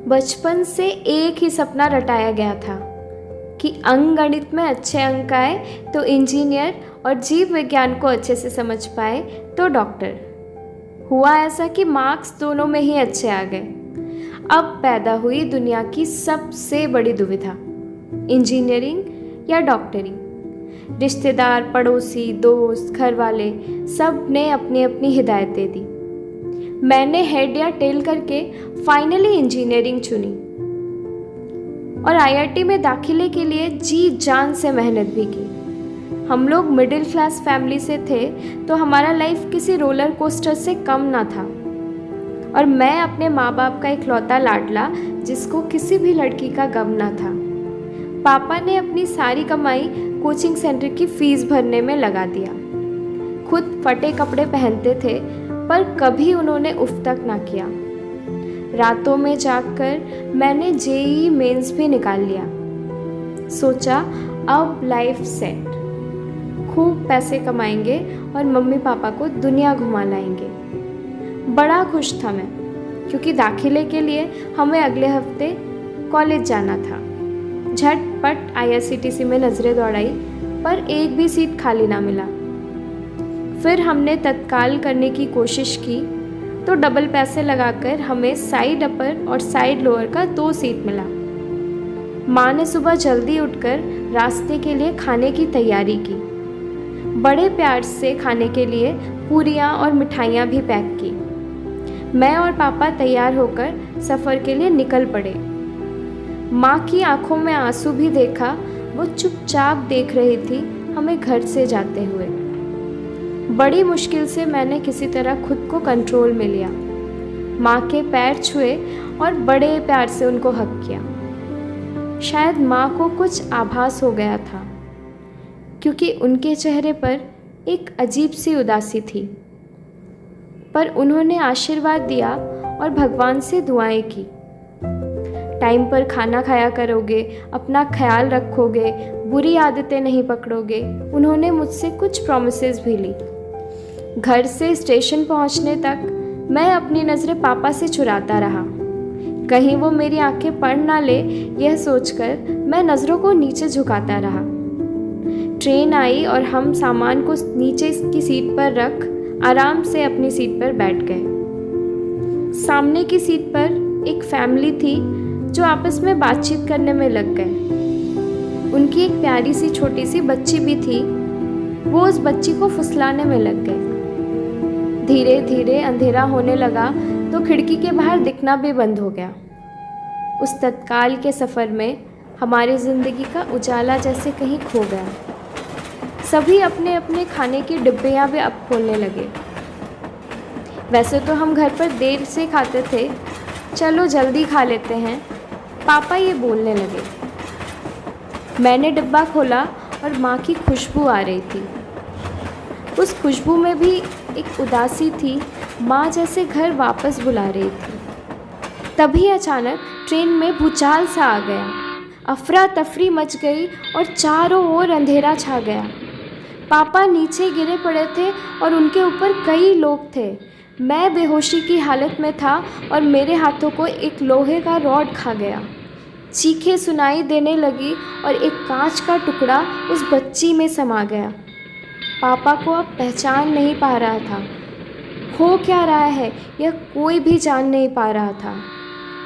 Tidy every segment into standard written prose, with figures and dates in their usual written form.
बचपन से एक ही सपना रटाया गया था कि अंकगणित में अच्छे अंक आए तो इंजीनियर और जीव विज्ञान को अच्छे से समझ पाए तो डॉक्टर। हुआ ऐसा कि मार्क्स दोनों में ही अच्छे आ गए। अब पैदा हुई दुनिया की सबसे बड़ी दुविधा, इंजीनियरिंग या डॉक्टरी। रिश्तेदार, पड़ोसी, दोस्त, घर वाले सब ने अपनी अपनी हिदायतें दी। मैंने हेड या टेल करके फाइनली इंजीनियरिंग चुनी और आईआईटी में दाखिले के लिए जी जान से मेहनत भी की। हम लोग मिडिल क्लास फैमिली से थे तो हमारा लाइफ किसी रोलर कोस्टर से कम ना था और मैं अपने माँ बाप का इकलौता लाडला जिसको किसी भी लड़की का गम ना था। पापा ने अपनी सारी कमाई कोचिंग सेंटर की फीस भरने में लगा दिया। खुद फटे कपड़े पहनते थे पर कभी उन्होंने उफ तक ना किया। रातों में जागकर मैंने जेईई मेंस भी निकाल लिया। सोचा अब लाइफ सेट, खूब पैसे कमाएंगे और मम्मी पापा को दुनिया घुमा लाएंगे। बड़ा खुश था मैं क्योंकि दाखिले के लिए हमें अगले हफ्ते कॉलेज जाना था। झटपट आईआरसीटीसी में नज़रें दौड़ाई पर एक भी सीट खाली ना मिला। फिर हमने तत्काल करने की कोशिश की तो डबल पैसे लगाकर हमें साइड अपर और साइड लोअर का 2 सीट मिला। माँ ने सुबह जल्दी उठकर रास्ते के लिए खाने की तैयारी की। बड़े प्यार से खाने के लिए पूरियाँ और मिठाइयाँ भी पैक की। मैं और पापा तैयार होकर सफ़र के लिए निकल पड़े। माँ की आंखों में आंसू भी देखा, वो चुपचाप देख रही थी हमें घर से जाते हुए। बड़ी मुश्किल से मैंने किसी तरह खुद को कंट्रोल में लिया। माँ के पैर छुए और बड़े प्यार से उनको हग किया। शायद माँ को कुछ आभास हो गया था क्योंकि उनके चेहरे पर एक अजीब सी उदासी थी, पर उन्होंने आशीर्वाद दिया और भगवान से दुआएं की। टाइम पर खाना खाया करोगे, अपना ख्याल रखोगे, बुरी आदतें नहीं पकड़ोगे। उन्होंने मुझसे कुछ प्रॉमिसेस भी ली। घर से स्टेशन पहुंचने तक मैं अपनी नज़रें पापा से चुराता रहा। कहीं वो मेरी आंखें पढ़ ना ले, यह सोचकर मैं नज़रों को नीचे झुकाता रहा। ट्रेन आई और हम सामान को नीचे की सीट पर रख आराम से अपनी सीट पर बैठ गए। सामने की सीट पर एक फैमिली थी जो आपस में बातचीत करने में लग गए। उनकी एक प्यारी सी छोटी सी बच्ची भी थी। वो उस बच्ची को फुसलाने में लग गए। धीरे धीरे अंधेरा होने लगा तो खिड़की के बाहर दिखना भी बंद हो गया। उस तत्काल के सफ़र में हमारी ज़िंदगी का उजाला जैसे कहीं खो गया। सभी अपने अपने खाने की डिब्बियाँ भी अब खोलने लगे। वैसे तो हम घर पर देर से खाते थे, चलो जल्दी खा लेते हैं, पापा ये बोलने लगे। मैंने डिब्बा खोला और माँ की खुशबू आ रही थी। उस खुशबू में भी एक उदासी थी, माँ जैसे घर वापस बुला रही थी। तभी अचानक ट्रेन में भूचाल सा आ गया। अफरा तफरी मच गई और चारों ओर अंधेरा छा गया। पापा नीचे गिरे पड़े थे और उनके ऊपर कई लोग थे। मैं बेहोशी की हालत में था और मेरे हाथों को एक लोहे का रॉड खा गया। चीखें सुनाई देने लगी और एक कांच का टुकड़ा उस बच्ची में समा गया। पापा को अब पहचान नहीं पा रहा था। हो क्या रहा है यह कोई भी जान नहीं पा रहा था।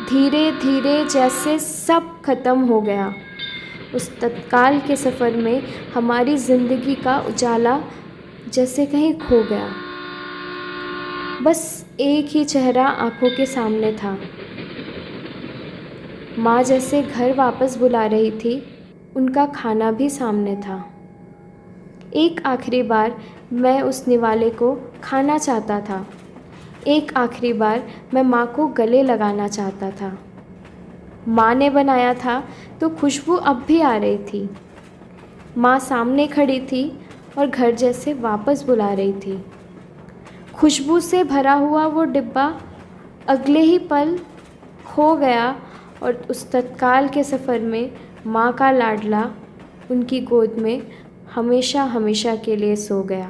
धीरे धीरे जैसे सब खत्म हो गया। उस तत्काल के सफ़र में हमारी ज़िंदगी का उजाला जैसे कहीं खो गया। बस एक ही चेहरा आंखों के सामने था। माँ जैसे घर वापस बुला रही थी, उनका खाना भी सामने था। एक आखिरी बार मैं उस निवाले को खाना चाहता था। एक आखिरी बार मैं माँ को गले लगाना चाहता था। माँ ने बनाया था तो खुशबू अब भी आ रही थी। माँ सामने खड़ी थी और घर जैसे वापस बुला रही थी। खुशबू से भरा हुआ वो डिब्बा अगले ही पल खो गया और उस तत्काल के सफ़र में माँ का लाडला उनकी गोद में हमेशा हमेशा के लिए सो गया।